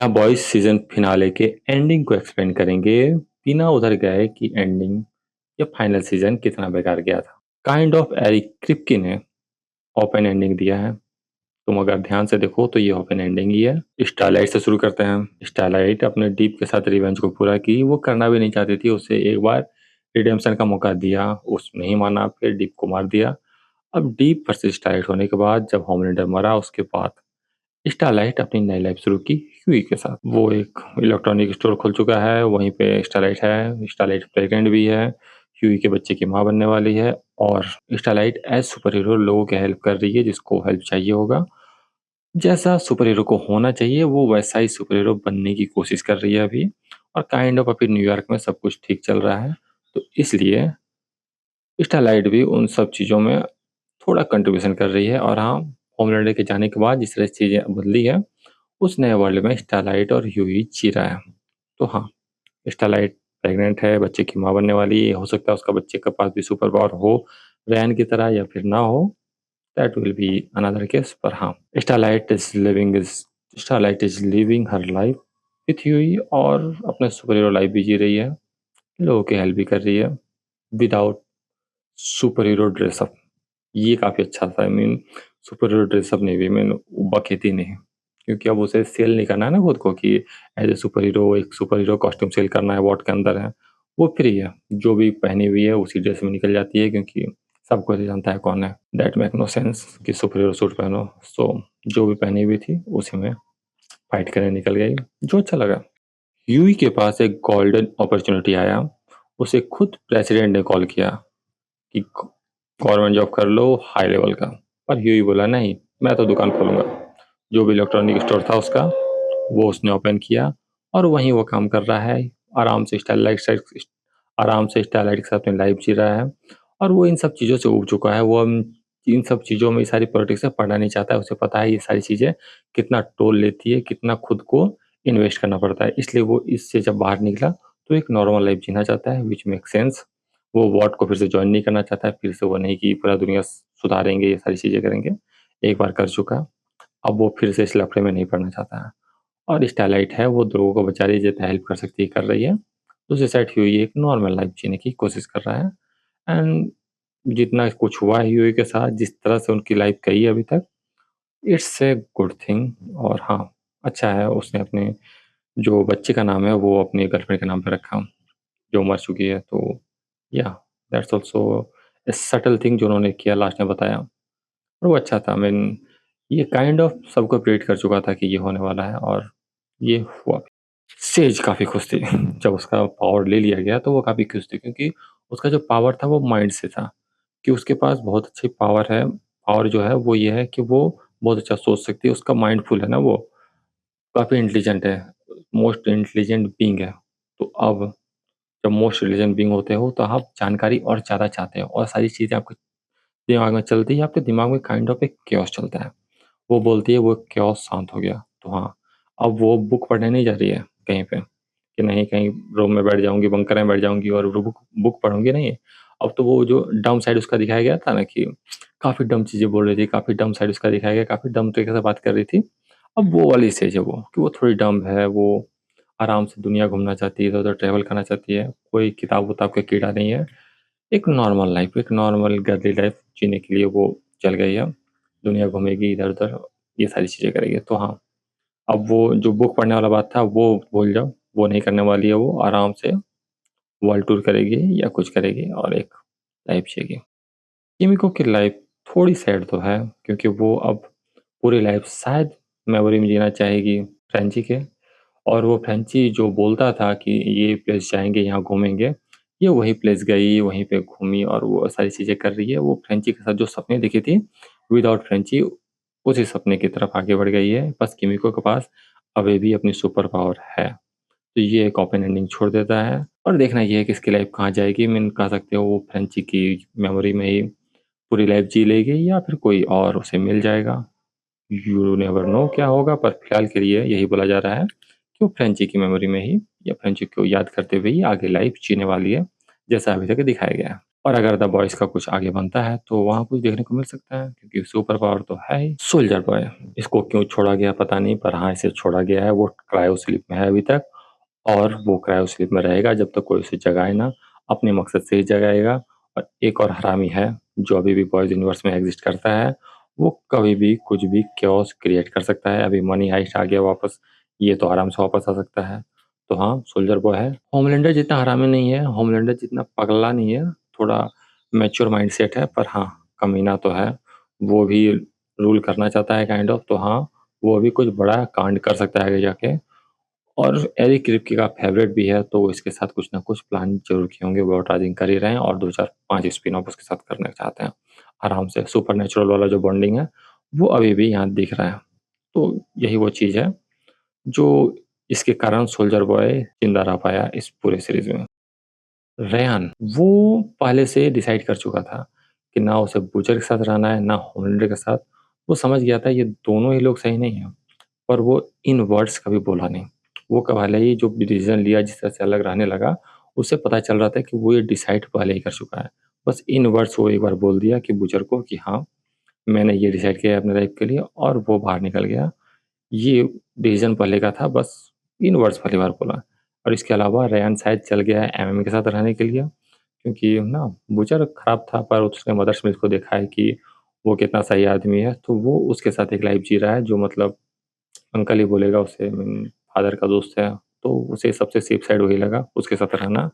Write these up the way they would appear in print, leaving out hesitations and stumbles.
Boys season finale के ending को explain करेंगे बिना उधर गए कि एंडिंग या फाइनल सीजन कितना बेकार गया था। काइंड ऑफ एरिक क्रिप्की ने ओपन एंडिंग दिया है। तुम अगर ध्यान से देखो तो ये ओपन एंडिंग ही है। स्टारलाइट से शुरू करते हैं। स्टारलाइट अपने डीप के साथ रिवेंज को पूरा की। वो करना भी नहीं चाहती थी, उसे एक बार रिडेम्पशन का मौका दिया, उसने नहीं माना, फिर डीप को मार दिया। अब डीप वर्सेस स्टारलाइट होने के बाद जब होमलैंडर मरा उसके बाद स्टारलाइट अपनी नई लाइफ शुरू की ह्यूई के साथ। वो एक इलेक्ट्रॉनिक स्टोर खोल चुका है, वहीं पे स्टारलाइट है। स्टारलाइट प्रेग्नेंट भी है, ह्यूई के बच्चे की माँ बनने वाली है। और स्टारलाइट एज सुपर हीरो लोगों की हेल्प कर रही है जिसको हेल्प चाहिए होगा। जैसा सुपर हीरो को होना चाहिए वो वैसा ही सुपर हीरो बनने की कोशिश कर रही है अभी। और काइंड ऑफ अभी न्यूयॉर्क में सब कुछ ठीक चल रहा है, तो इसलिए स्टारलाइट भी उन सब चीज़ों में थोड़ा कंट्रीब्यूशन कर रही है। और हाँ, होमलैंडर के जाने के बाद जिस तरह से चीज़ें बदली है उस नए वर्ल्ड में स्टारलाइट और ह्यूई जी रहा है। तो हाँ, स्टारलाइट प्रेग्नेंट है, बच्चे की माँ बनने वाली है। हो सकता है उसका बच्चे के पास भी सुपर पावर हो रैन की तरह, या फिर ना हो, that will be another case. पर हाँ, starlight is living her life with Huey और अपने सुपर हीरो लाइफ भी जी रही है, लोगों की हेल्प भी कर रही है विदाउट सुपर हीरो ड्रेसअप। ये काफ़ी अच्छा था। I mean super hero dress up नहीं भी, मीन बखेती नहीं, क्योंकि अब उसे सेल नहीं करना है ना खुद को कि एज ए सुपर हीरो एक सुपर हीरो कॉस्ट्यूम सेल करना है वॉट के अंदर है। वो फ्री है, जो भी पहनी हुई है उसी ड्रेस में निकल जाती है, क्योंकि सबको तो जानता है कौन है। दैट मेक नो सेंस कि सुपर हीरो सूट पहनो। सो जो भी पहनी हुई थी उसी में फाइट करने निकल गई, जो अच्छा लगा। यूई के पास एक गोल्डन अपॉर्चुनिटी आया। उसे खुद प्रेसिडेंट ने कॉल किया कि गवर्नमेंट जॉब कर लो हाई लेवल का। पर ह्यूई बोला नहीं, मैं तो दुकान खोलूंगा। जो भी इलेक्ट्रॉनिक स्टोर था उसका, वो उसने ओपन किया और वहीं वो काम कर रहा है। आराम से स्टारलाइट के साथ अपनी लाइफ जी रहा है। और वो इन सब चीज़ों से उब चुका है। वो इन सब चीज़ों में, सारी पॉलिटिक्स से पढ़ना नहीं चाहता है। उसे पता है ये सारी चीज़ें कितना टोल लेती है, कितना खुद को इन्वेस्ट करना पड़ता है। इसलिए वो इससे जब बाहर निकला तो एक नॉर्मल लाइफ जीना चाहता है, विच मेक सेंस। वो वॉट को फिर से ज्वाइन नहीं करना चाहता है। फिर से वो नहीं कि पूरा दुनिया सुधारेंगे, ये सारी चीज़ें करेंगे। एक बार कर चुका है, अब वो फिर से इस लफड़े में नहीं पड़ना चाहता है। और स्टारलाइट है, वो लोगों को बचा रही है, जितना हेल्प कर सकती है कर रही है। दूसरी साइड ह्यूई एक नॉर्मल लाइफ जीने की कोशिश कर रहा है। एंड जितना कुछ हुआ है ह्यूई के साथ, जिस तरह से उनकी लाइफ गई है अभी तक, इट्स ए गुड थिंग। और हाँ, अच्छा है उसने अपने जो बच्चे का नाम है वो अपनी गर्लफ्रेंड के नाम पे रखा, जो मर चुकी है। तो या that's also a subtle thing जो उन्होंने किया, लास्ट में बताया, और वो अच्छा था। आई मीन ये काइंड ऑफ सबको प्रेडिक्ट कर चुका था कि ये होने वाला है, और ये हुआ भी। सेज काफ़ी खुश थी जब उसका पावर ले लिया गया, तो वो काफ़ी खुश थी, क्योंकि उसका जो पावर था वो माइंड से था, कि उसके पास बहुत अच्छी पावर है। पावर जो है वो ये है कि वो बहुत अच्छा सोच सकती है, उसका माइंडफुल है ना, वो काफ़ी इंटेलिजेंट है, मोस्ट इंटेलिजेंट बीइंग है। तो अब जब मोस्ट इंटेलिजेंट बीइंग होते हो तो आप जानकारी और ज़्यादा चाहते हो, और सारी चीज़ें आपके दिमाग में चलती है, आपके दिमाग में काइंड ऑफ एक chaos चलता है। वो बोलती है वो chaos शांत हो गया। तो हाँ, अब वो बुक पढ़ने नहीं जा रही है कहीं पे, कि नहीं कहीं रूम में बैठ जाऊँगी, बंकर में बैठ जाऊँगी और बुक बुक पढ़ूँगी, नहीं। अब तो वो जो डम्ब साइड उसका दिखाया गया था ना, कि काफ़ी डम्ब चीज़ें बोल रही थी, काफ़ी डम्ब साइड उसका दिखाया गया, काफ़ी डम्ब तरीके से बात कर रही थी। अब वो वाली स्टेज है वो, कि वो थोड़ी डम्ब है, वो आराम से दुनिया घूमना चाहती है, इधर-उधर ट्रैवल करना चाहती है, कोई किताब-वुताब का कीड़ा नहीं है। एक नॉर्मल लाइफ़, एक नॉर्मल गर्ली लाइफ़ जीने के लिए वो चल गई है। दुनिया घूमेगी इधर-उधर, ये सारी चीज़ें करेगी। तो हाँ, अब वो जो बुक पढ़ने वाला बात था वो भूल जाओ, वो नहीं करने वाली है। वो आराम से वर्ल्ड टूर करेगी या कुछ करेगी और एक लाइफ़ जिएगी। किमिको की लाइफ़ थोड़ी सैड तो है, क्योंकि वो अब पूरी लाइफ़ शायद मेमोरी में जीना चाहेगी फ्रेंची के। और वो फ्रेंची जो बोलता था कि ये प्लेस जाएँगे, यहाँ घूमेंगे, ये वही प्लेस गई, वहीं पे घूमी और वो सारी चीज़ें कर रही है। वो फ्रेंची के साथ जो सपने देखी थी, विदाउट फ्रेंची, उसी सपने की तरफ आगे बढ़ गई है। बस किमिको के पास अभी भी अपनी सुपर पावर है। तो ये एक ओपन एंडिंग छोड़ देता है, और देखना ये है कि इसकी लाइफ़ कहाँ जाएगी। मीन कह सकते हो वो फ्रेंची की मेमोरी में ही पूरी लाइफ़ जी लेगी, या फिर कोई और उसे मिल जाएगा। यू नेवर नो क्या होगा, पर फिलहाल के लिए यही बोला जा रहा है कि वो फ्रेंची की मेमोरी में ही, या फ्रेंची को याद करते हुए ही आगे लाइफ जीने वाली है, जैसा अभी तक दिखाया गया है। और अगर द बॉयज़ का कुछ आगे बनता है तो वहाँ कुछ देखने को मिल सकता है, क्योंकि सुपर पावर तो है ही। सोल्जर बॉय, इसको क्यों छोड़ा गया पता नहीं, पर हाँ, इसे छोड़ा गया है। वो क्रायो स्लीप में है अभी तक, और वो क्रायो स्लीप में रहेगा जब तक कोई उसे जगाए ना, अपने मकसद से ही जगाएगा। और एक और हरामी है जो अभी भी बॉयज़ यूनिवर्स में एग्ज़िस्ट करता है, वो कभी भी कुछ भी chaos क्रिएट कर सकता है। अभी मनी हाइस्ट आ गया वापस, ये तो आराम से वापस आ सकता है। तो हाँ, सोल्जर बॉय है। होमलैंडर जितना हरामी नहीं है, होमलैंडर जितना पगला नहीं है, थोड़ा मैच्योर माइंडसेट है, पर हाँ, कमीना तो है। वो भी रूल करना चाहता है काइंड ऑफ, तो हाँ, वो भी कुछ बड़ा कांड कर सकता है आगे जाके। और एरिक क्रिप्के का फेवरेट भी है, तो इसके साथ कुछ ना कुछ प्लान ज़रूर किए होंगे। वो एडवर्टाइजिंग कर ही रहे हैं और 2-4-5 स्पिन-ऑफ उसके साथ करना चाहते हैं। आराम से सुपरनैचुरल वाला जो बॉन्डिंग है, वो अभी भी यहाँ दिख रहा है। तो यही वो चीज़ है, जो इसके कारण सोल्जर बॉय ज़िंदा रह पाया इस पूरे सीरीज़ में। रेयान, वो पहले से डिसाइड कर चुका था कि ना उसे बूचर के साथ रहना है, ना होमलैंडर के साथ। वो समझ गया था ये दोनों ही लोग सही नहीं हैं। पर वो इन वर्ड्स कभी बोला नहीं। वो पहले ही जो डिसीज़न लिया, जिस तरह से अलग रहने लगा, उससे पता चल रहा था कि वो ये डिसाइड पहले ही कर चुका है। बस इन वर्ड्स वो एक बार बोल दिया कि बूचर को कि हाँ, मैंने ये डिसाइड किया है अपने लाइफ़ के लिए, और वो बाहर निकल गया। ये डिसीज़न पहले का था, बस इन वर्ड्स पहली बार बोला। और इसके अलावा रेयान शायद चल गया है एमएमए के साथ रहने के लिए, क्योंकि ना बूचर खराब था, पर उसने मदर स्मिथ को देखा है कि वो कितना सही आदमी है, तो वो उसके साथ एक लाइफ़ जी रहा है जो मतलब अंकल ही बोलेगा उसे, फादर का दोस्त है, तो उसे सबसे सेफ साइड वही लगा, उसके साथ रहना।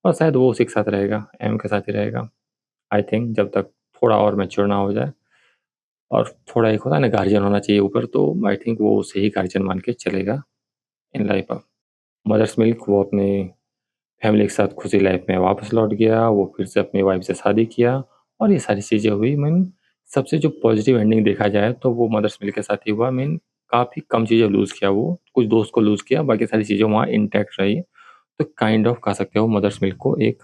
और शायद वो उसी के साथ रहेगा, एम के साथ ही रहेगा। आई थिंक जब तक थोड़ा और मैच्योर ना हो जाए, और थोड़ा एक होता है ना गार्जियन होना चाहिए ऊपर, तो आई थिंक वो उसे ही गार्जियन मान के चलेगा इन लाइफ अब। मदर्स मिल्क वो अपने फैमिली के साथ खुशी लाइफ में वापस लौट गया, वो फिर से अपनी वाइफ से शादी किया, और ये सारी चीज़ें हुई। सबसे जो पॉजिटिव एंडिंग देखा जाए तो वो मदर्स मिल्क के साथ ही हुआ। काफ़ी कम चीज़ें लूज़ किया वो, कुछ दोस्त को लूज़ किया, बाकी सारी चीज़ें वहाँ इंटैक्ट रही। तो काइंड ऑफ कह सकते हो मदर्स मिल्क को एक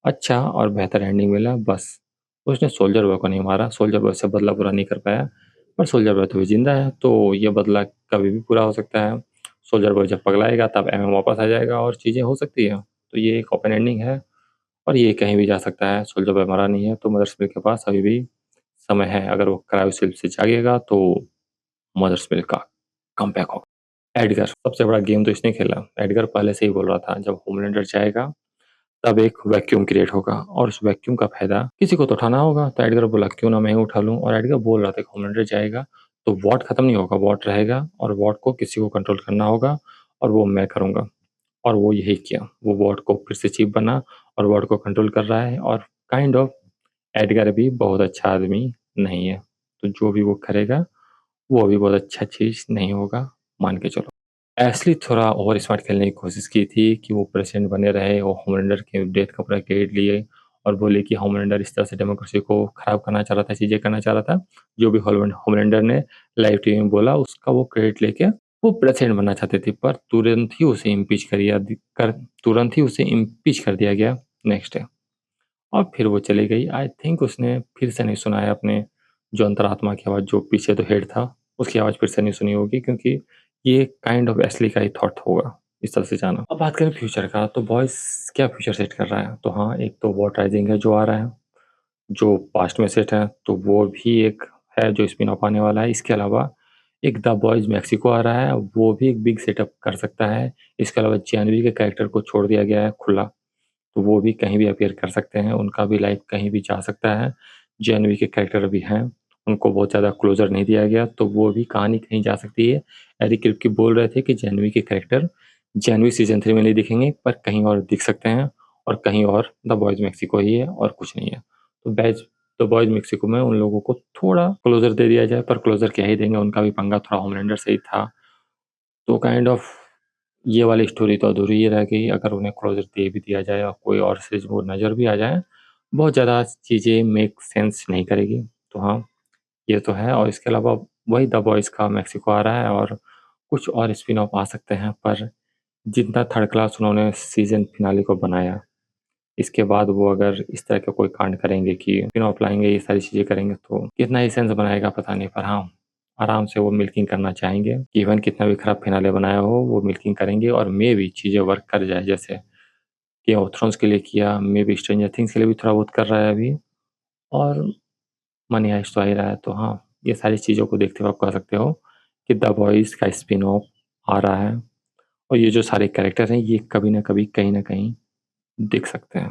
अच्छा और बेहतर एंडिंग मिला। बस उसने सोल्जर बॉय को नहीं मारा, सोल्जर बॉय से बदला पूरा नहीं कर पाया, पर सोल्जर बॉय तो भी ज़िंदा है, तो ये बदला कभी भी पूरा हो सकता है। सोल्जर बॉय जब पगलाएगा तब एमएम वापस आ जाएगा और चीज़ें हो सकती हैं। तो ये एक ओपन एंडिंग है, और ये कहीं भी जा सकता है। सोल्जर बॉय मरा नहीं है, तो मदर्स मिल्क के पास अभी भी समय है। अगर वो क्रायोस्लीप से जागेगा तो मदर्स मिल्क का कमबैक होगा। एडगर सबसे बड़ा गेम तो इसने खेला। एडगर पहले से ही बोल रहा था जब होमलैंडर जाएगा तब एक वैक्यूम क्रिएट होगा, और उस वैक्यूम का फ़ायदा किसी को तो उठाना होगा। तो एडगर बोला क्यों ना मैं ही उठा लूँ, और एडगर बोल रहा था कि होमलैंडर जाएगा तो वॉट खत्म नहीं होगा, वॉट रहेगा, और वॉट को किसी को कंट्रोल करना होगा, और वो मैं करूँगा। और वो यही किया। वो वॉट को फिर से चीफ बना और वॉट को कंट्रोल कर रहा है, और काइंड ऑफ एडगर भी बहुत अच्छा आदमी नहीं है। तो जो भी वो करेगा वो भी बहुत अच्छा चीज़ नहीं होगा, मान के चलो। एशली थोड़ा ओवर स्मार्ट खेलने की कोशिश की थी कि वो प्रेसिडेंट बने रहे, वो होमलैंडर के डेथ का पूरा क्रेडिट लिए, और बोले कि होमलैंडर इस तरह से डेमोक्रेसी को खराब करना चाह रहा था, चीज़ें करना चाह रहा था। जो भी होमलैंडर ने लाइव टीवी में बोला उसका वो क्रेडिट लेके वो प्रेसिडेंट बनना चाहते थे, पर तुरंत ही उसे इम्पीच कर दिया गया नेक्स्ट डे, और फिर वो चली गई। आई थिंक उसने फिर से नहीं सुना है अपने जो अंतरात्मा की आवाज़, जो पीछे तो हेड था, उसकी आवाज़ फिर से नहीं सुनी होगी, क्योंकि ये काइंड ऑफ एस्ली का ही थॉट होगा, इस तरह से जाना। अब बात करें फ्यूचर का, तो बॉयज़ क्या फ्यूचर सेट कर रहा है? तो हाँ, एक तो वॉट राइज़िंग है जो आ रहा है, जो पास्ट में सेट है, तो वो भी एक है जो स्पिन ऑफ आने वाला है। इसके अलावा एक द बॉयज़ मेक्सिको आ रहा है, वो भी एक बिग सेटअप कर सकता है। इसके अलावा जानवी के कैरेक्टर को छोड़ दिया गया है खुला, तो वो भी कहीं भी अपीयर कर सकते हैं, उनका भी लाइफ कहीं भी जा सकता है। जानवी के कैरेक्टर भी हैं, उनको बहुत ज़्यादा क्लोज़र नहीं दिया गया, तो वो भी कहानी कहीं जा सकती है। एरिक क्रिप्के बोल रहे थे कि जानवी के कैरेक्टर जानवी सीज़न 3 में नहीं दिखेंगे, पर कहीं और दिख सकते हैं, और कहीं और द बॉयज़ मेक्सिको ही है और कुछ नहीं है। तो द बॉयज़ मेक्सिको में उन लोगों को थोड़ा क्लोज़र दे दिया जाए, पर क्लोज़र क्या ही देंगे, उनका भी पंगा थोड़ा होमलैंडर से ही था। तो काइंड ऑफ ये वाली स्टोरी तो अधूरी ही रह गई। अगर उन्हें क्लोज़र दे भी दिया जाए और कोई और सीरीज़ वो नज़र भी आ जाए, बहुत ज़्यादा चीज़ें मेक सेंस नहीं करेगी। तो हाँ, ये तो है, और इसके अलावा वही द बॉयज़ का मेक्सिको आ रहा है, और कुछ और स्पिन ऑफ आ सकते हैं, पर जितना थर्ड क्लास उन्होंने सीज़न फिनाले को बनाया, इसके बाद वो अगर इस तरह का कोई कांड करेंगे कि स्पिन ऑफ लाएँगे, ये सारी चीज़ें करेंगे, तो कितना ही सेंस बनाएगा पता नहीं। पर हाँ, आराम से वो मिल्किंग करना चाहेंगे। इवन कितना भी खराब फिनाले बनाया हो, वो मिल्किंग करेंगे, और मेबी चीज़ें वर्क कर जाए, जैसे गेम ऑफ थ्रोन्स के लिए किया, मे बी स्ट्रेंजर थिंग्स के लिए भी थोड़ा बहुत कर रहा है अभी और मनी हाइस्ट तो आ ही रहा है। तो हाँ, ये सारी चीज़ों को देखते हुए आप कह सकते हो कि द बॉयज़ का स्पिन ऑफ आ रहा है और ये जो सारे कैरेक्टर हैं, ये कभी न कभी, कहीं न कहीं दिख सकते हैं।